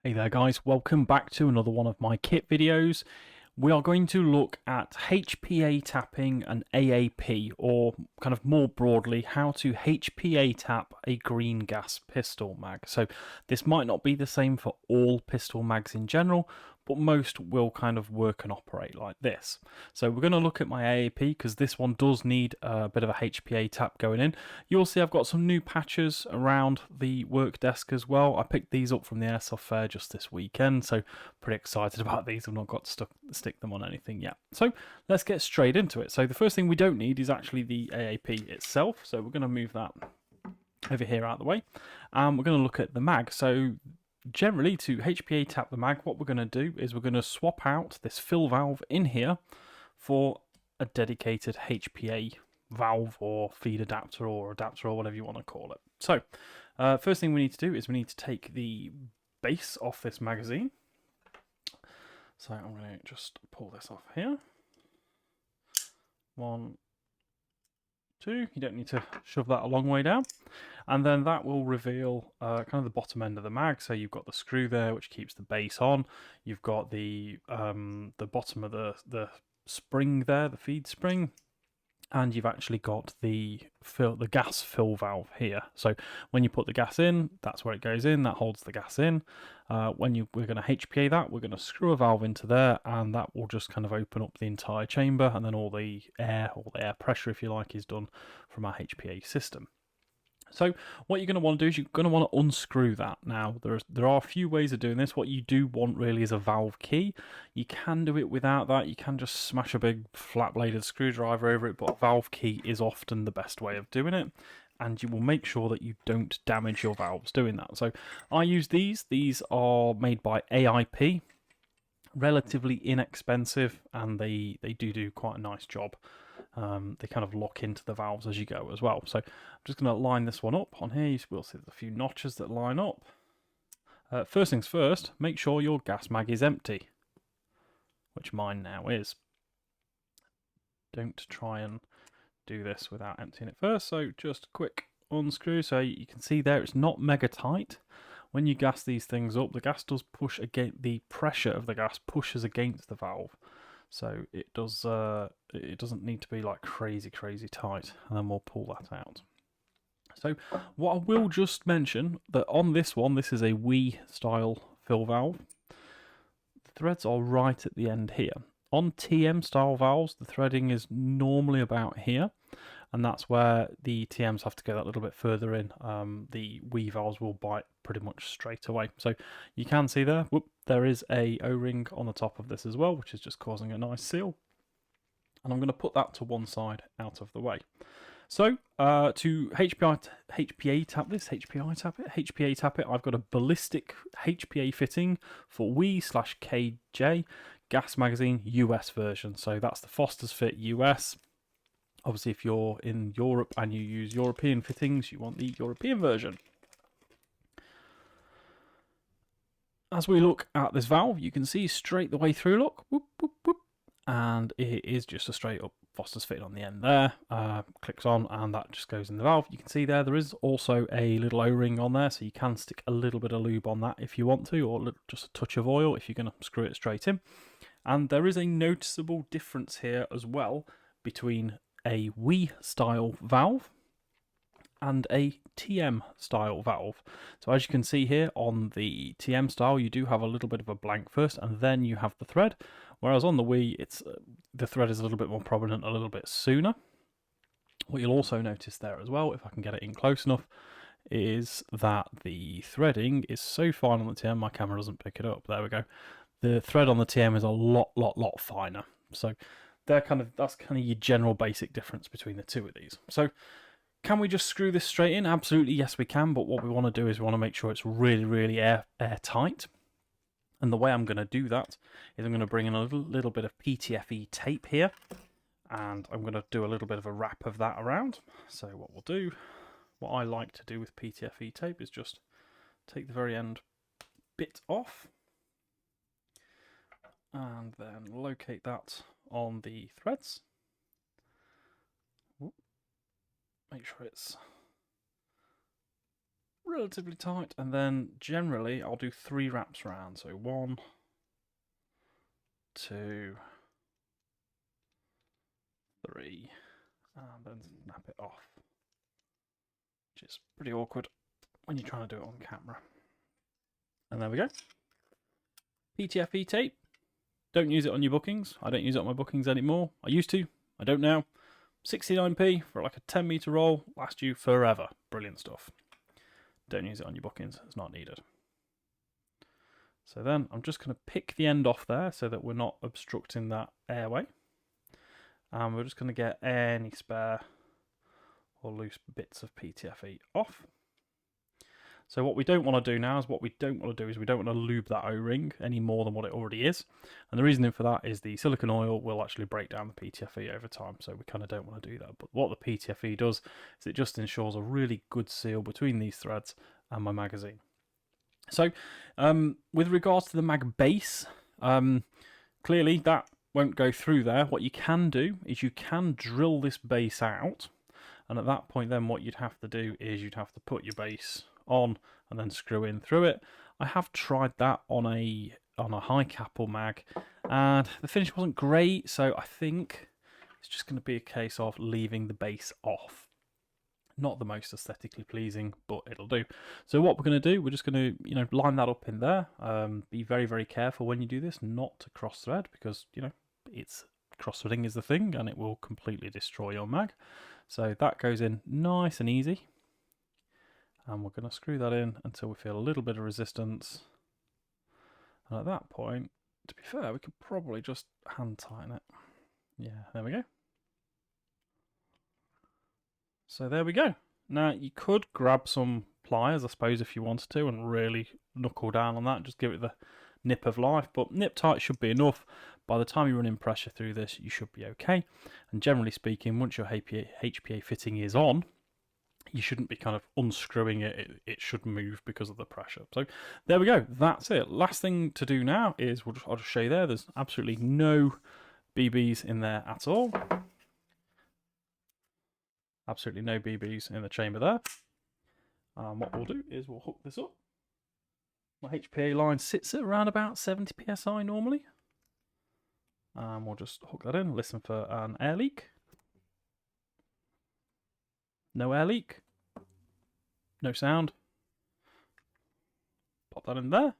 Hey there guys, welcome back to another one of my kit videos. We are going to look at HPA tapping and AAP, or kind of more broadly, how to HPA tap a green gas pistol mag. So this might not be the same for all pistol mags in general, but most will kind of work and operate like this. So we're going to look at my AAP because this one does need a bit of a HPA tap going in. You'll see I've got some new patches around the work desk as well. I picked these up from the Airsoft fair just this weekend, so pretty excited about these. I've not got to stick them on anything yet. So let's get straight into it. So the first thing we don't need is actually the AAP itself, so we're going to move that over here out of the way. We're going to look at the mag. So generally, to HPA tap the mag, what we're going to do is we're going to swap out this fill valve in here for a dedicated HPA valve or feed adapter or whatever you want to call it. So first thing we need to do is we need to take the base off this magazine. So I'm going to just pull this off here. 1, 2. You don't need to shove that a long way down. And then that will reveal kind of the bottom end of the mag. So you've got the screw there, which keeps the base on. You've got the bottom of the spring there, the feed spring. And you've actually got the gas fill valve here. So when you put the gas in, that's where it goes in. That holds the gas in. We're going to HPA that, we're going to screw a valve into there, and that will just kind of open up the entire chamber, and then all the air pressure, if you like, is done from our HPA system. So what you're going to want to do is you're going to want to unscrew that. Now, there are a few ways of doing this. What you do want really is a valve key. You can do it without that. You can just smash a big flat-bladed screwdriver over it, but a valve key is often the best way of doing it. And you will make sure that you don't damage your valves doing that. So I use these. These are made by AIP. Relatively inexpensive, and they do quite a nice job. They kind of lock into the valves as you go as well. So I'm just going to line this one up on here. You will see there's a few notches that line up. First things first, make sure your gas mag is empty, which mine now is. Don't try and do this without emptying it first. So just quick unscrew. So you can see there it's not mega tight. When you gas these things up, the gas does push against, the pressure of the gas pushes against the valve. So it does. It doesn't need to be like crazy tight, and then we'll pull that out. So what I will just mention that on this one, this is a Wii style fill valve. The threads are right at the end here. On TM style valves, the threading is normally about here, and that's where the TMs have to go that little bit further in. The Wii valves will bite pretty much straight away. So you can see there, there is a O-ring on the top of this as well, which is just causing a nice seal. And I'm going to put that to one side out of the way. So to HPA tap this, HPA tap it, I've got a ballistic HPA fitting for Wii/KJ gas magazine US version. So that's the Foster's Fit US. Obviously, if you're in Europe and you use European fittings, you want the European version. As we look at this valve, you can see straight the way through, look, whoop, whoop, whoop, and it is just a straight up Foster's Fit on the end there. Clicks on and that just goes in the valve. You can see there is also a little O-ring on there, so you can stick a little bit of lube on that if you want to, or just a touch of oil if you're going to screw it straight in. And there is a noticeable difference here as well between a Wii style valve and a TM style valve. So as you can see here on the TM style, you do have a little bit of a blank first, and then you have the thread. Whereas on the Wii, it's the thread is a little bit more prominent, a little bit sooner. What you'll also notice there as well, if I can get it in close enough, is that the threading is so fine on the TM, my camera doesn't pick it up. There we go. The thread on the TM is a lot finer. So that's kind of your general basic difference between the two of these. So can we just screw this straight in? Absolutely, yes we can, but what we want to do is we want to make sure it's really airtight. And the way I'm going to do that is I'm going to bring in a little bit of PTFE tape here, and I'm going to do a little bit of a wrap of that around. So what I like to do with PTFE tape is just take the very end bit off, and then locate that on the threads. Make sure it's relatively tight, and then generally I'll do 3 wraps round. So 1, 2, 3, and then snap it off, which is pretty awkward when you're trying to do it on camera. And there we go. PTFE tape. Don't use it on your bookings. I don't use it on my bookings anymore. I used to. I don't now. 69p for like a 10 meter roll. Lasts you forever. Brilliant stuff. Don't use it on your bookings. It's not needed. So then I'm just going to pick the end off there so that we're not obstructing that airway. And we're just going to get any spare or loose bits of PTFE off. So what we don't want to do now is we don't want to lube that O-ring any more than what it already is. And the reasoning for that is the silicone oil will actually break down the PTFE over time. So we kind of don't want to do that. But what the PTFE does is it just ensures a really good seal between these threads and my magazine. So with regards to the mag base, clearly that won't go through there. What you can do is you can drill this base out. And at that point then what you'd have to do is you'd have to put your base on and then screw in through it. I have tried that on a high Capa mag and the finish wasn't great, so I think it's just going to be a case of leaving the base off. Not the most aesthetically pleasing, but it'll do. So what we're going to do, we're just going to line that up in there. Be very, very careful when you do this not to cross thread, because it's cross threading is the thing and it will completely destroy your mag. So that goes in nice and easy. And we're going to screw that in until we feel a little bit of resistance. And at that point, to be fair, we could probably just hand tighten it. Yeah, there we go. So there we go. Now, you could grab some pliers, I suppose, if you wanted to, and really knuckle down on that, just give it the nip of life. But nip tight should be enough. By the time you're running pressure through this, you should be okay. And generally speaking, once your HPA fitting is on, you shouldn't be kind of unscrewing it. It should move because of the pressure. So there we go. That's it. Last thing to do now is I'll just show you there. There's absolutely no BBs in there at all. Absolutely no BBs in the chamber there. What we'll do is we'll hook this up. My HPA line sits at around about 70 psi normally. And we'll just hook that in, listen for an air leak. No air leak. No sound. Pop that in there.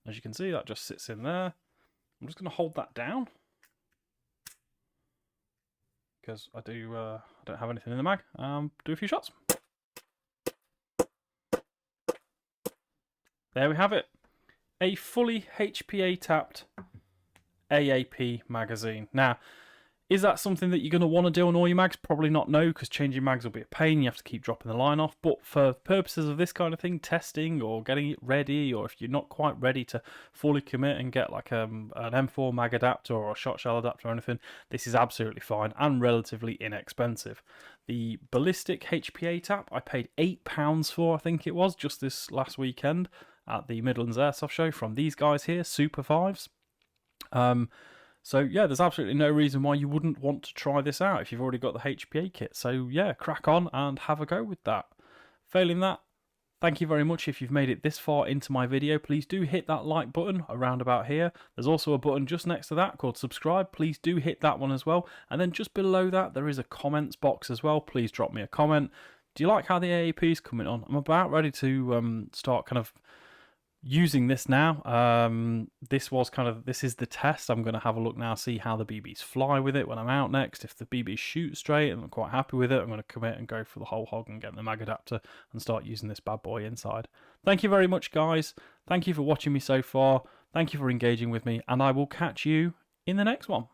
As you can see, that just sits in there. I'm just going to hold that down, because I don't have anything in the mag. Do a few shots. There we have it. A fully HPA tapped AAP magazine. Now, is that something that you're going to want to do on all your mags? Probably not, no, because changing mags will be a pain. You have to keep dropping the line off. But for purposes of this kind of thing, testing or getting it ready, or if you're not quite ready to fully commit and get like an M4 mag adapter or a shot shell adapter or anything, this is absolutely fine and relatively inexpensive. The ballistic HPA tap I paid £8 for, I think it was, just this last weekend at the Midlands Airsoft show from these guys here, Super 5s. So yeah, there's absolutely no reason why you wouldn't want to try this out if you've already got the HPA kit. So yeah, crack on and have a go with that. Failing that, thank you very much if you've made it this far into my video. Please do hit that like button around about here. There's also a button just next to that called subscribe. Please do hit that one as well. And then just below that, there is a comments box as well. Please drop me a comment. Do you like how the AAP is coming on? I'm about ready to start kind of using this now. This is the test. I'm going to have a look now, see how the BBs fly with it when I'm out next. If the BBs shoot straight and I'm quite happy with it, I'm going to commit and go for the whole hog and get the mag adapter and start using this bad boy inside. Thank you very much, guys. Thank you for watching me so far. Thank you for engaging with me, and I will catch you in the next one.